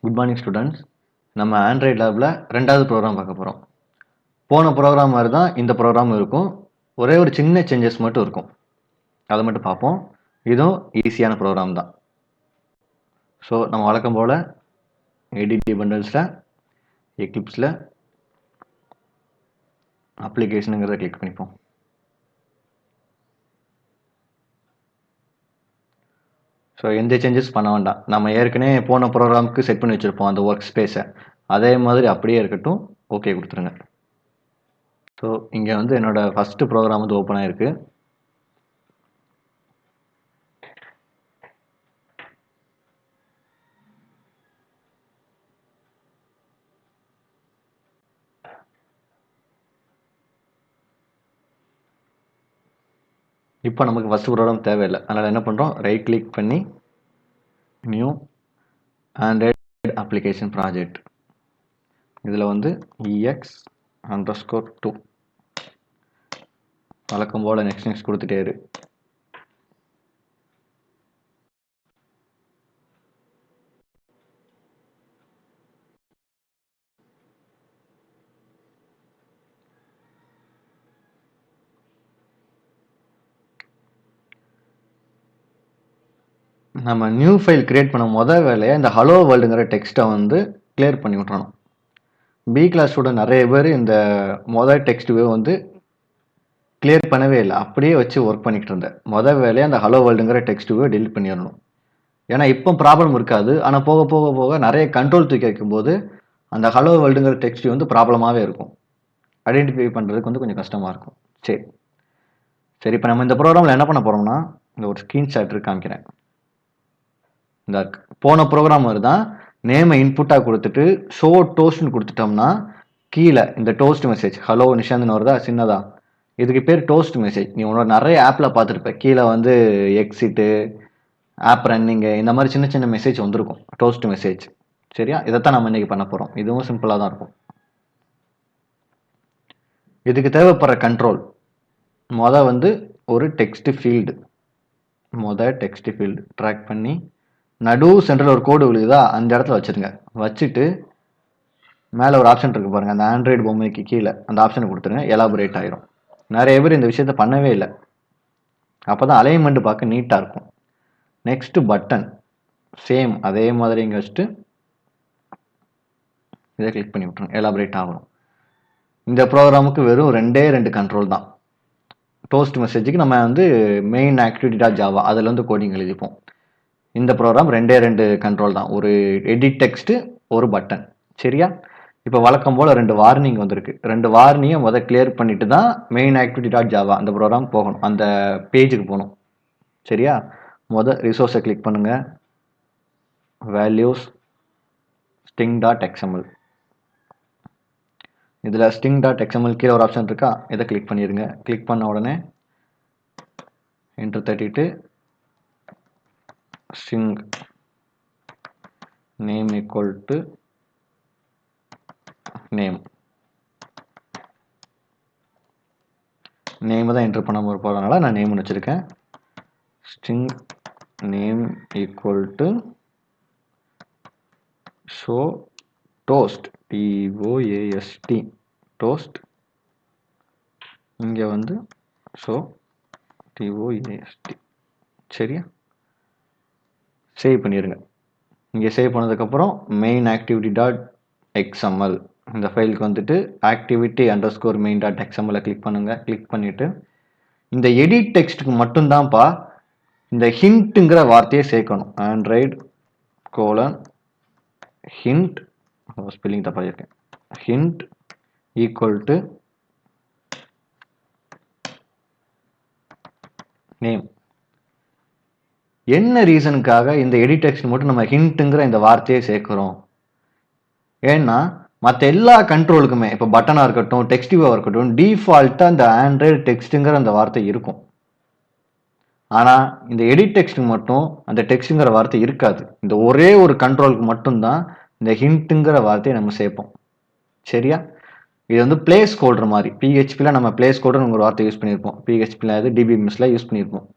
Good morning students. நம்ம Android லேபில் ரெண்டாவது ப்ரோக்ராம் பார்க்க போகிறோம். போன ப்ரோக்ராம் மாதிரி தான் இந்த ப்ரோக்ராம் இருக்கும். ஒரே ஒரு சின்ன சேஞ்சஸ் மட்டும் இருக்கும். அதை மட்டும் பார்ப்போம். இதுவும் ஈஸியான ப்ரோக்ராம் தான். ஸோ நம்ம வழக்கம் போல் எடிடி பண்டல்ஸில் எக்லிப்ஸில் அப்ளிகேஷனுங்கிறத கிளிக் பண்ணிப்போம். ஸோ எந்த சேஞ்சஸ் பண்ண வேண்டாம். நம்ம ஏற்கனவே போன ப்ரோக்ராமுக்கு செட் பண்ணி வச்சுருப்போம் அந்த ஒர்க் ஸ்பேஸை. அதே மாதிரி அப்படியே இருக்கட்டும். ஓகே கொடுத்துருங்க. ஸோ இங்கே வந்து என்னோடய ஃபஸ்ட்டு ப்ரோக்ராம் வந்து ஓப்பன் ஆகிருக்கு. இப்போ நமக்கு ஃபஸ்ட்டு ப்ரோக்ராம் தேவையில்லை. அதனால் என்ன பண்ணுறோம், ரைட் கிளிக் பண்ணி நியூ ஆண்ட்ராய்டு அப்ளிகேஷன் ப்ராஜெக்ட், இதில் வந்து EX_2 வழக்கம் போல் நெக்ஸ்ட் கொடுத்துட்டே இரு. நம்ம நியூ ஃபைல் கிரியேட் பண்ண முதல் வேலையை இந்த ஹலோ வேர்ல்டுங்கிற டெக்ஸ்ட்டை வந்து கிளியர் பண்ணி விட்றணும். பி கிளாஸ் ஸ்டூடெண்ட் நிறைய பேர் இந்த முதல் டெக்ஸ்ட்டுவே வந்து கிளியர் பண்ணவே இல்லை, அப்படியே வச்சு ஒர்க் பண்ணிக்கிட்டு இருந்தேன். முதல் வேலையை அந்த ஹலோ வேர்ல்டுங்கிற டெக்ஸ்ட்டுவே டெலிட் பண்ணிடணும். ஏன்னா இப்போ ப்ராப்ளம் இருக்காது, ஆனால் போக போக போக நிறைய கண்ட்ரோல் தூக்கி வைக்கும்போது அந்த ஹலோ வேர்ல்டுங்கிற டெக்ஸ்ட் வந்து ப்ராப்ளமாகவே இருக்கும். ஐடென்டிஃபை பண்ணுறதுக்கு வந்து கொஞ்சம் கஷ்டமாக இருக்கும். சரி சரி இப்போ நம்ம இந்த ப்ரோக்ராமில் என்ன பண்ண போகிறோம்னா, இந்த ஒரு ஸ்க்ரீன்ஷாட் காமிக்கிறேன். இந்த போன ப்ரோக்ராம் மாதிரி தான். நேமை இன்புட்டாக கொடுத்துட்டு ஷோ டோஸ்ட்னு கொடுத்துட்டோம்னா கீழே இந்த டோஸ்ட் மெசேஜ் ஹலோ நிஷாந்த்னு வருதா சின்னதா, இதுக்கு பேர் டோஸ்ட் மெசேஜ். நீ உன்னோட நிறைய ஆப்பில் பார்த்துருப்ப, கீழே வந்து எக்ஸிட்டு ஆப் ரன்னிங்கு இந்த மாதிரி சின்ன சின்ன மெசேஜ் வந்திருக்கும், டோஸ்ட் மெசேஜ். சரியா, இதைத்தான் நம்ம இன்னைக்கு பண்ண போகிறோம். இதுவும் சிம்பிளாக தான் இருக்கும். இதுக்கு தேவைப்படுற கண்ட்ரோல் வந்து ஒரு text field, text field drag பண்ணி நடு சென்டரில் ஒரு கோடு விழுகுதா, அந்த இடத்துல வச்சுருங்க. வச்சுட்டு மேலே ஒரு ஆப்ஷன் இருக்குது பாருங்கள், அந்த ஆண்ட்ராய்டு பொம்மைக்கு கீழே அந்த ஆப்ஷனை கொடுத்துருங்க. எலாபரேட் ஆயிரும். நிறைய பேர் இந்த விஷயத்த பண்ணவே இல்லை. அப்போ தான் அலைன்மெண்ட் பார்க்க நீட்டாக இருக்கும். நெக்ஸ்ட் பட்டன் சேம் அதே மாதிரி இங்கே வச்சுட்டு இதை கிளிக் பண்ணி விட்டுருங்க. எலாபரேட் ஆகணும். இந்த ப்ரோக்ராமுக்கு வெறும் ரெண்டு கண்ட்ரோல் தான். டோஸ்ட் மெசேஜுக்கு நம்ம வந்து மெயின் ஆக்டிவிட்டி.ஜாவா அதில் வந்து கோடிங் எழுதிப்போம். இந்த ப்ரோக்ராம் ரெண்டு கண்ட்ரோல் தான், ஒரு எடிட் டெக்ஸ்ட், ஒரு பட்டன். சரியா, இப்போ வழக்கம் போல் 2 வார்னிங் வந்திருக்கு. 2 வார்னிங்கை முதல் கிளியர் பண்ணிட்டு தான் மெயின் ஆக்டிவிட்டி.ஜாவா அந்த ப்ரோக்ராம் போகணும், அந்த பேஜுக்கு போகணும். சரியா, ரிசோர்ஸை கிளிக் பண்ணுங்க, வேல்யூஸ் string.xml. இதில் string.xml கீழே ஒரு ஆப்ஷன் இருக்கா, இதை கிளிக் பண்ணிடுங்க. கிளிக் பண்ண உடனே என்டர் தட்டிட்டு string name equal to name தான் என்டர் பண்ண போகிறதுனால நான் நேம்னு வச்சுருக்கேன். string name equal to show toast, TOAST, toast. இங்கே வந்து show TOAST. சரியா, சேவ் பண்ணிடுங்க. இங்கே சேவ் பண்ணதுக்கப்புறம் மெயின் ஆக்டிவிட்டி.xml இந்த ஃபைலுக்கு வந்துட்டு activity_main.xml கிளிக் பண்ணுங்க. கிளிக் பண்ணிவிட்டு இந்த எடிட் டெக்ஸ்ட்டுக்கு மட்டும்தான்ப்பா இந்த ஹிண்ட்டுங்கிற வார்த்தையை சேர்க்கணும். Android:hint, ஸ்பெல்லிங் தப்பாக இருக்கேன், hint equal to நேம். என்ன ரீசனுக்காக இந்த எடிட் டெக்ஸ்ட் மட்டும் நம்ம ஹிண்ட்டுங்கிற இந்த வார்த்தையை சேர்க்கிறோம்? ஏன்னா மற்ற எல்லா கண்ட்ரோலுக்குமே, இப்போ பட்டனாக இருக்கட்டும், டெக்ஸ்டிவாக இருக்கட்டும், டிஃபால்ட்டாக அந்த ஆண்ட்ராய்டு டெக்ஸ்ட்டுங்கிற அந்த வார்த்தை இருக்கும். ஆனால் இந்த எடிட் டெக்ஸ்ட்டுக்கு மட்டும் அந்த டெக்ஸ்ட்டுங்கிற வார்த்தை இருக்காது. இந்த ஒரே ஒரு கண்ட்ரோலுக்கு மட்டும்தான் இந்த ஹிண்ட்டுங்கிற வார்த்தையை நம்ம சேர்ப்போம். சரியா, இது வந்து பிளேஸ் ஹோல்டர் மாதிரி. PHPயில் நம்ம பிளேஸ் ஹோல்டர்னு ஒரு வார்த்தை யூஸ் பண்ணியிருப்போம். PHPயில் அது DBMSல யூஸ் பண்ணியிருப்போம்.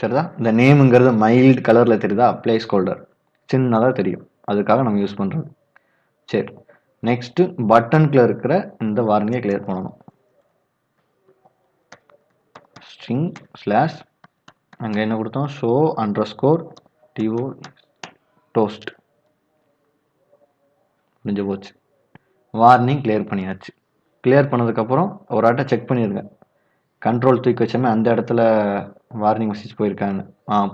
சரிதா? இந்த நேமுங்கிறது மைல்டு கலரில் தெரியுதா? பிளேஸ் ஹோல்டர் சின்னதாக தெரியும், அதுக்காக நம்ம யூஸ் பண்ணுறது. சரி, நெக்ஸ்ட்டு பட்டனுக்குள்ள இருக்கிற இந்த வார்னிங்கை கிளியர் பண்ணணும். ஸ்ட்ரிங் ஸ்லாஷ் அங்கே என்ன கொடுத்தோம்? Show underscore D O toast. முடிஞ்சு போச்சு, வார்னிங் கிளியர் பண்ணியாச்சு. கிளியர் பண்ணதுக்கப்புறம் ஒரு ஆட்டை செக் பண்ணிடுங்க, கண்ட்ரோல் தூக்கி வச்சோமே அந்த இடத்துல வார்னிங் மெசேஜ் போயிருக்கான்னு.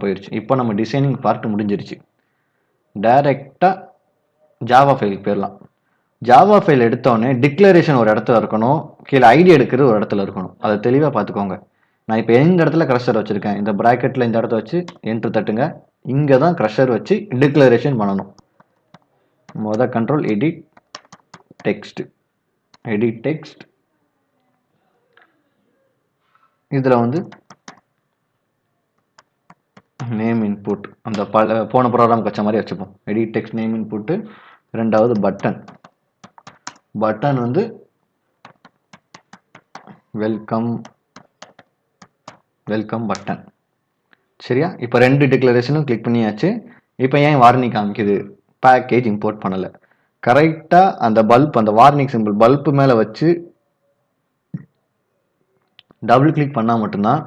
போயிடுச்சு. இப்போ நம்ம டிசைனிங் பார்ட் முடிஞ்சிருச்சு. டைரெக்டாக ஜாவா ஃபைலுக்கு போயிடலாம். ஜாவா ஃபைல் எடுத்தோடனே டிக்ளரேஷன் ஒரு இடத்துல இருக்கணும், கீழே ஐடி எடுக்கிறது ஒரு இடத்துல இருக்கணும். அதை தெளிவாக பார்த்துக்கோங்க. நான் இப்போ எந்த இடத்துல க்ரஷர் வச்சுருக்கேன், இந்த ப்ராக்கெட்டில் இந்த இடத்த வச்சு என்ட்ரு தட்டுங்க. இங்கே தான் க்ரஷர் வச்சு டிக்ளரேஷன் பண்ணணும். கண்ட்ரோல் எடிட் டெக்ஸ்ட் இதில் வந்து நேம் இன்புட் அந்த போன ப்ரோக்ராம் வச்ச மாதிரி வச்சுப்போம். Edit text name input. ரெண்டாவது பட்டன் வந்து வெல்கம் பட்டன். சரியா? இப்போ 2 டிக்ளரேஷனும் கிளிக் பண்ணியாச்சு. இப்போ ஏன் வார்னிங் காமிக்குது? பேக்கேஜ் இம்போர்ட் பண்ணலை. கரெக்டாக அந்த பல்ப், அந்த வார்னிங் சிம்பிள் பல்ப் மேலே வச்சு டபுள் கிளிக் பண்ணால் மட்டும்தான்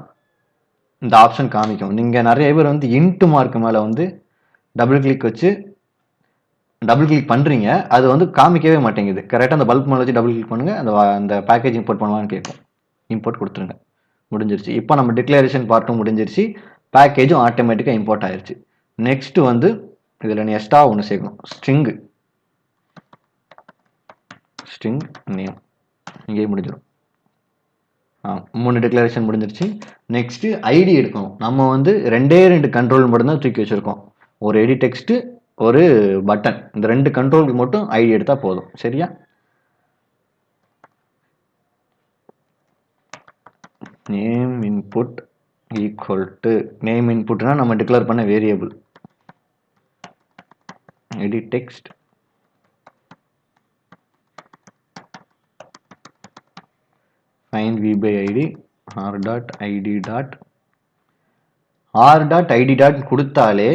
இந்த ஆப்ஷன் காமிக்கும். நீங்கள் நிறைய பேர் வந்து இன்ட்டு மார்க் மேலே வந்து டபுள் கிளிக் பண்ணுறீங்க, அது வந்து காமிக்கவே மாட்டேங்குது. கரெக்டாக அந்த பல்ப் மேலே வச்சு டபுள் கிளிக் பண்ணுங்கள், அந்த பேக்கேஜ் இம்போர்ட் பண்ணுவான்னு கேட்கும். இம்போர்ட் கொடுத்துருங்க. முடிஞ்சிருச்சு. இப்போ நம்ம டிக்ளரேஷன் பார்ட்டும் முடிஞ்சிருச்சு, பேக்கேஜும் ஆட்டோமேட்டிக்காக இம்போர்ட் ஆயிடுச்சு. நெக்ஸ்ட் வந்து இதில் நீ எக்ஸ்ட்ரா ஒன்று சேர்க்கணும், ஸ்ட்ரிங் நேம். இங்கேயே முடிஞ்சிடும். 3 டிக்ளரேஷன் முடிஞ்சிருச்சு. நெக்ஸ்ட்டு ஐடி எடுக்கணும். நம்ம வந்து 2 கண்ட்ரோல் மட்டும்தான் தூக்கி வச்சுருக்கோம், ஒரு எடிட் டெக்ஸ்ட்டு, ஒரு பட்டன். இந்த 2 கண்ட்ரோலுக்கு மட்டும் ஐடி எடுத்தால் போதும். சரியா? Name input equal to name இன்புட்னா நம்ம டிக்ளேர் பண்ண variable. Edit text find v by id r.id. கொடுத்தாலே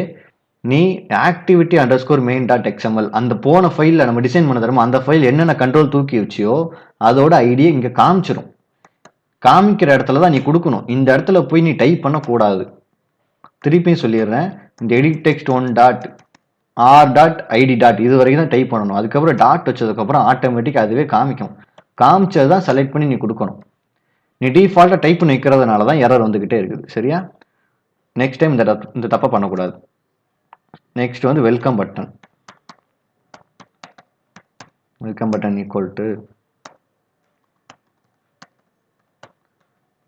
நீ activity underscore main dot XML அந்த போன ஃபைலில் நம்ம டிசைன் பண்ண தரமோ அந்த ஃபைல் என்னென்ன கண்ட்ரோல் தூக்கி வச்சியோ அதோட ஐடியை இங்கே காமிச்சிடும். காமிக்கிற இடத்துல தான் நீ கொடுக்கணும். இந்த இடத்துல போய் நீ டைப் பண்ணக்கூடாது. திருப்பியும் சொல்லிடுறேன், இந்த எடிட் டெக்ஸ்ட் 1.r.id. இது வரைக்கும் தான் டைப் பண்ணணும். அதுக்கப்புறம் டாட் வச்சதுக்கப்புறம் ஆட்டோமேட்டிக் அதுவே காமிக்கும். காமிச்சது தான் செலக்ட் பண்ணி நீ கொடுக்கணும். நீ டிஃபால்ட்டாக டைப் பண்ணி வைக்கிறதுனால தான் எரர் வந்துக்கிட்டே இருக்குது. சரியா? நெக்ஸ்ட் டைம் இந்த தப்பை பண்ணக்கூடாது. நெக்ஸ்ட் வந்து welcome button equal to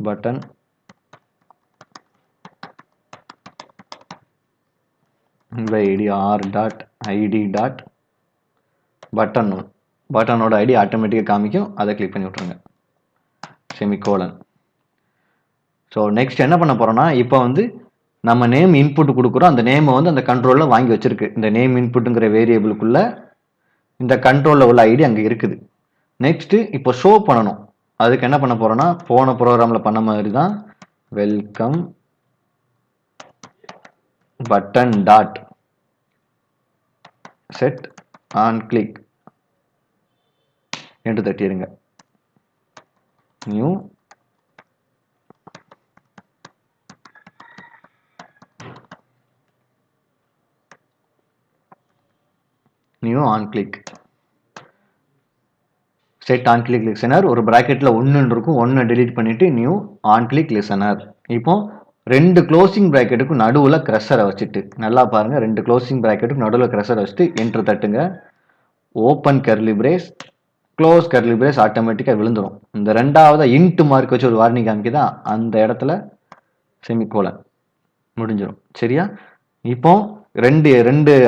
button ID r.id. பட்டனோட ஐடி ஆட்டோமேட்டிக்காக காமிக்கும், அதை கிளிக் பண்ணி விட்ருங்க. செமிகோலன். ஸோ நெக்ஸ்ட் என்ன பண்ண போகிறோன்னா, இப்போ வந்து நம்ம நேம் இன்புட் கொடுக்குறோம், அந்த நேமை வந்து அந்த கண்ட்ரோலில் வாங்கி வச்சிருக்கு. இந்த நேம் இன்புட்டுங்கிற வேரியபிளுக்குள்ள இந்த கண்ட்ரோலில் உள்ள ஐடி அங்கே இருக்குது. நெக்ஸ்ட்டு இப்போ ஷோ பண்ணணும். அதுக்கு என்ன பண்ண போகிறோன்னா, போன ப்ரோக்ராமில் பண்ண மாதிரி தான் welcome button dot set on click என்று தட்டிடுங்க. New on click set on click listener. ஒரு ப்ராக்கெட்டில் 1 இருக்கும், 1 டெலீட் பண்ணிவிட்டு நியூ ஆன் கிளிக் லிசனர். இப்போ 2 க்ளோசிங் ப்ராக்கெட்டுக்கு நடுவில் க்ரஷரை வச்சுட்டு நல்லா பாருங்கள், 2 க்ளோசிங் ப்ராக்கெட்டுக்கு நடுவில் க்ரஷரை வச்சுட்டு என்ட்ரு தட்டுங்க. Open curly brace, close curly brace ஆட்டோமேட்டிக்காக விழுந்துடும். இந்த ரெண்டாவது இன்ட்டு மார்க் வச்சு ஒரு வார்னிங் காமிக்குதா, அந்த இடத்துல செமிகோலன் முடிஞ்சிடும். சரியா? இப்போ ரெண்டு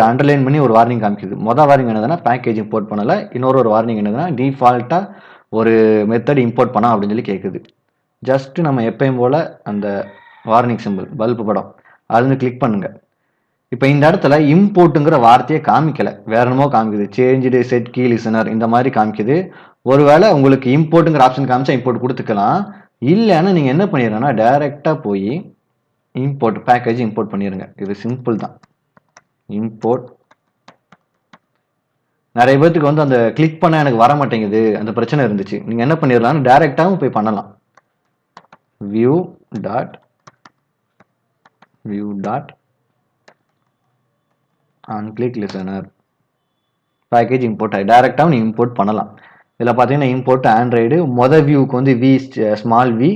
அண்டர்லைன் பண்ணி ஒரு வார்னிங் காமிக்குது. மொதல் வார்னிங் என்னதுன்னா பேக்கேஜ் இம்போர்ட் பண்ணலை. இன்னொரு வார்னிங் என்னதுன்னா டிஃபால்ட்டாக ஒரு மெத்தட் இம்போர்ட் பண்ணா அப்படின்னு சொல்லி கேட்குது. ஜஸ்ட் நம்ம எப்பயும் போல் அந்த வார்னிங் சிம்பிள் பல்பு படம் அது வந்து கிளிக் பண்ணுங்க. இப்போ இந்த இடத்துல இம்போர்ட்டுங்கிற வார்த்தையை காமிக்கலை, வேற என்னமோ காமிக்குது. சேஞ்சு செட் கீ லிசனர் இந்த மாதிரி காமிக்குது. ஒருவேளை உங்களுக்கு இம்போர்ட்டுங்கிற ஆப்ஷன் காமிச்சா இம்போர்ட் கொடுத்துக்கலாம். இல்லைன்னா நீங்கள் என்ன பண்ணிடுறேன்னா டைரெக்டாக போய் இம்போர்ட் பேக்கேஜ் இம்போர்ட் பண்ணிடுங்க. இது சிம்பிள் தான். இம்போர்ட். நிறைய பேருக்கு வந்து அந்த கிளிக் பண்ண எனக்கு வர மாட்டேங்குது, அந்த பிரச்சனை இருந்துச்சு. நீங்க என்ன பண்ணிடலாம், டைரக்டாவும் போய் பண்ணலாம். View dot unclick listener package import ஆகி டைரக்டாகவும் நீ இம்போர்ட் பண்ணலாம். இதில் பார்த்தீங்கன்னா இம்போர்ட் ஆண்ட்ராய்டு வியூக்கு வந்து வி ஸ்மால் வி,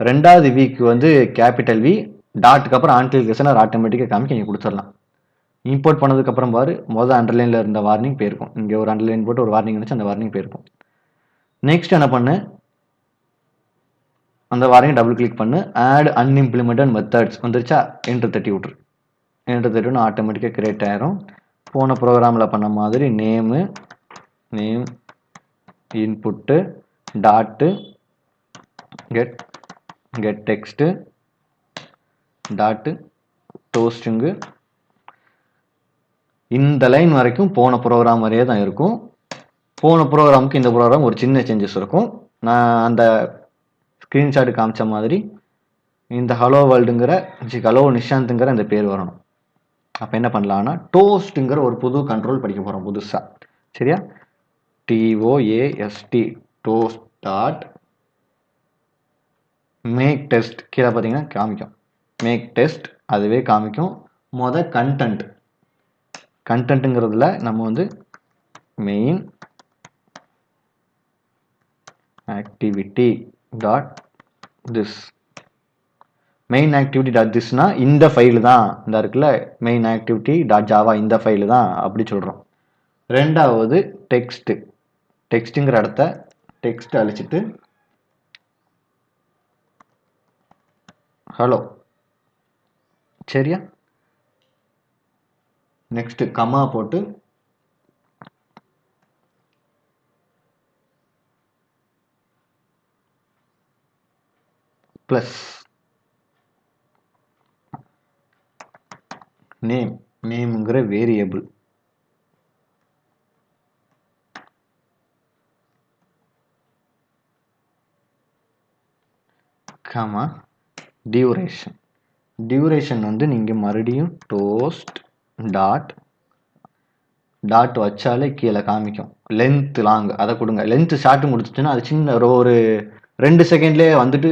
ரெண்டாவது விக்கு வந்து கேபிட்டல் வி, டாட்டுக்கு அப்புறம் அன்கிளிக் லிசனர் ஆட்டோமேட்டிக்காக காமிக்க நீங்கள் கொடுத்துடலாம். இம்போர்ட் பண்ணதுக்கப்புறம் பாரு, அண்டர்லைனில் இருந்த வார்னிங் போயிருக்கும். இங்கே ஒரு அண்டர்லைன் போட்டு ஒரு வார்னிங் இருந்துச்சு, அந்த வார்னிங் போயிருக்கும். நெக்ஸ்ட் என்ன பண்ணு, அந்த வார்னிங் டபுள் கிளிக் பண்ணு, ஆட் அன்இம்ப்ளிமெண்டட் மெத்தட்ஸ் வந்துருச்சா, என்டர் தட்டி விட்ரு. என்டர் தட்டினா ஆட்டோமேட்டிக்காக கிரியேட் ஆயிரும். போன ப்ரோக்ராமில் பண்ண மாதிரி name input dot get text dot to string. இந்த லைன் வரைக்கும் போன ப்ரோக்ராம் வரையே தான் இருக்கும். போன ப்ரோக்ராமுக்கு இந்த ப்ரோக்ராம் ஒரு சின்ன சேஞ்சஸ் இருக்கும். நான் அந்த ஸ்க்ரீன்ஷாட் காமிச்ச மாதிரி இந்த ஹலோ வேர்ல்டுங்கிற ஹலோ நிஷாந்த்ங்கிற இந்த பேர் வரணும். அப்போ என்ன பண்ணலான்னா, டோஸ்ட்டுங்கிற ஒரு புது கண்ட்ரோல் படிக்க போகிறோம் புதுசாக. சரியா, TOAST toast dot make text. கீழே பார்த்தீங்கன்னா காமிக்கும் மேக் டெஸ்ட், அதுவே காமிக்கும். கண்டென்ட்டுங்கிறதுல நம்ம வந்து main activity dot this. Main activity dot திஸ்னா இந்த ஃபைலு தான், இந்த இருக்குல்ல மெயின் ஆக்டிவிட்டி டாட் ஜாவா, இந்த ஃபைலு தான் அப்படி சொல்கிறோம். ரெண்டாவது டெக்ஸ்ட்டுங்கிற இடத்த டெக்ஸ்ட் அழிச்சிட்டு ஹலோ. சரியா, நெக்ஸ்ட் கமா போட்டு ப்ளஸ் நேம்ங்கிற வேரியபிள், கமா டியூரேஷன் வந்து நீங்கள் மறுபடியும் டோஸ்ட் டாட் வச்சாலே கீழே காமிக்கும். லென்த் லாங் அதை கொடுங்க. லென்த் ஷார்ட் முடிச்சுச்சுன்னா அது சின்ன ஒரு 2 செகண்ட்லேயே வந்துட்டு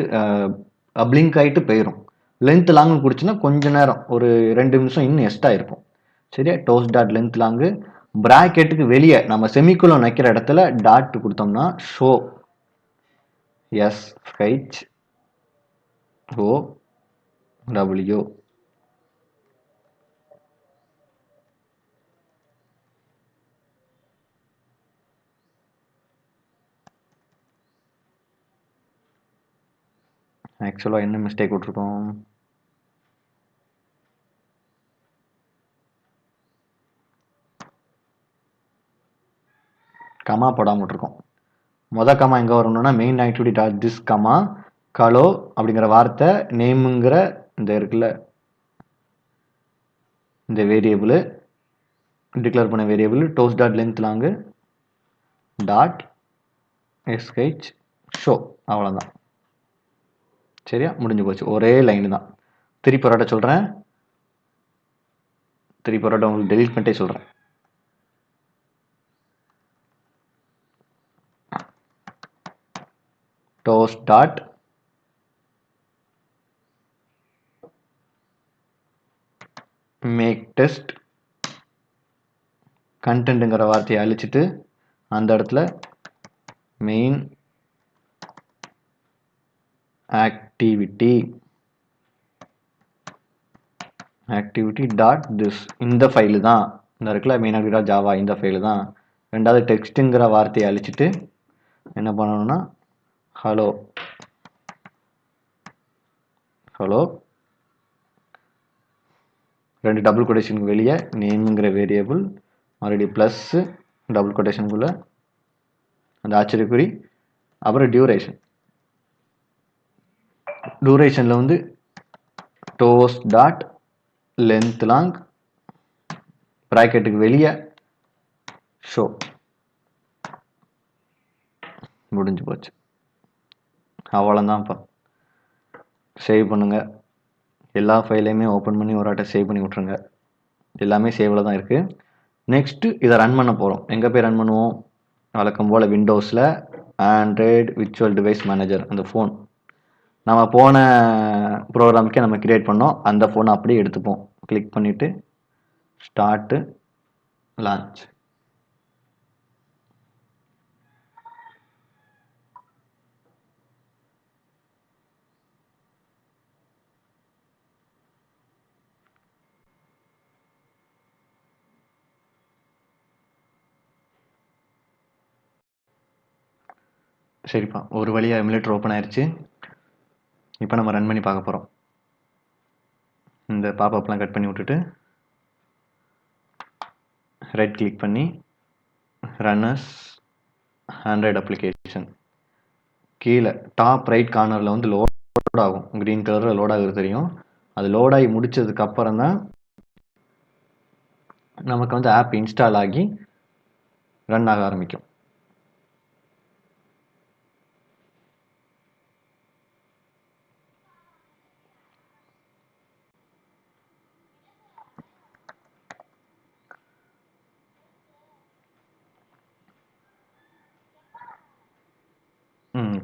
பிளிங்க் ஆகிட்டு போயிடும். லென்த் லாங் கொடுச்சுன்னா கொஞ்ச நேரம், ஒரு 2 நிமிஷம் இன்னும் எக்ஸ்ட்ரா இருக்கும். சரியா, டோஸ்ட் டாட் லென்த் லாங்கு. ப்ராக்கெட்டுக்கு வெளியே நம்ம செமிகுலன் வைக்கிற இடத்துல டாட் கொடுத்தோம்னா ஷோ SHOW. ஆக்சுவலாக என்ன மிஸ்டேக் விட்ருக்கோம், கமா போடாமல் விட்ருக்கோம். கமா எங்கே வரணும்னா main activity dot this comma hello அப்படிங்கிற வார்த்தை நேமுங்கிற இந்த இருக்குல்ல இந்த வேரியபிள் டிக்ளேர் பண்ண variable toast dot length long dot SH show. அவ்வளோதான். சரியா, முடிஞ்சு போச்சு. ஒரே லைன் தான். திருப்பி சொல்கிறேன், உங்களுக்கு டெலிட் பண்ணிட்டே சொல்கிறேன். டோஸ்ட் டாட் மேக் டெஸ்ட் கண்டென்ட்டுங்கிற வார்த்தையை அழிச்சிட்டு அந்த இடத்துல மெயின் ஆக்டிவிட்டி டாட் திஸ், இந்த ஃபைலு தான், இந்த இருக்குல்ல மெயின் ஆக்டிவிட்டி டாட் ஜாவா, இந்த ஃபைலு தான். ரெண்டாவது டெக்ஸ்ட்டுங்கிற வார்த்தையை அழிச்சிட்டு என்ன பண்ணணும்னா ஹலோ 2 டபுள் கொட்டேஷனுக்கு வெளியே நேம்ங்கிற வேரியபிள், மறுபடியும் ப்ளஸ் டபுள் கொட்டேஷனுக்குள்ள அந்த ஆச்சரியக்குறி, அப்புறம் டியூரேஷனில் வந்து டோஸ்ட் டாட் லென்த் லாங் ப்ராக்கெட்டுக்கு வெளியே ஷோ. முடிஞ்சு போச்சு. அவ்வளோதான்ப்பா. சேவ் பண்ணுங்கள். எல்லா ஃபைலையுமே ஓப்பன் பண்ணி ஒரு வாட்ட சேவ் பண்ணி விட்ருங்க. எல்லாமே சேவ்ல தான் இருக்குது. நெக்ஸ்ட்டு இதை ரன் பண்ண போகிறோம். எங்கே போய் ரன் பண்ணுவோம்? வழக்கம் போல் விண்டோஸில் ஆண்ட்ராய்டு விர்ச்சுவல் டிவைஸ் மேனேஜர் அந்த ஃபோன் நம்ம போன ப்ரோக்ராமுக்கே நம்ம கிரியேட் பண்ணோம். அந்த ஃபோனை அப்படியே எடுத்துப்போம். கிளிக் பண்ணிவிட்டு ஸ்டார்ட்டு லான்ச். சரிப்பா, ஒரு வழியாக எமுலேட்டர் ஓப்பன் ஆயிடுச்சு. இப்போ நம்ம ரன் பண்ணி பார்க்க போகிறோம். இந்த பாப்அப்லாம் கட் பண்ணி விட்டுட்டு ரைட் கிளிக் பண்ணி ரன் அஸ் ஆண்ட்ராய்டு அப்ளிகேஷன். கீழே டாப் ரைட் கார்னரில் வந்து லோட் ஆகும். க்ரீன் கலரில் லோட் ஆகுது தெரியும். அது லோட் ஆகி முடிச்சதுக்கு அப்புறம் தான் நமக்கு வந்து ஆப் இன்ஸ்டால் ஆகி ரன் ஆக ஆரம்பிக்கும்.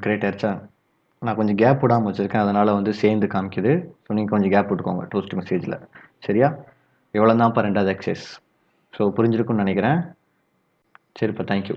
கிரியேட் ஆயிடுச்சா? நான் கொஞ்சம் கேப் விடாமல் வச்சுருக்கேன், அதனால் வந்து சேர்ந்து காமிக்குது. ஸோ நீங்கள் கொஞ்சம் கேப் விட்டுக்கோங்க டோஸ்ட் மெசேஜில். சரியா? இவ்வளோ தான்ப்பா 2வது எக்ஸசைஸ். ஸோ புரிஞ்சிருக்குன்னு நினைக்கிறேன். சரிப்பா, தேங்க்யூ.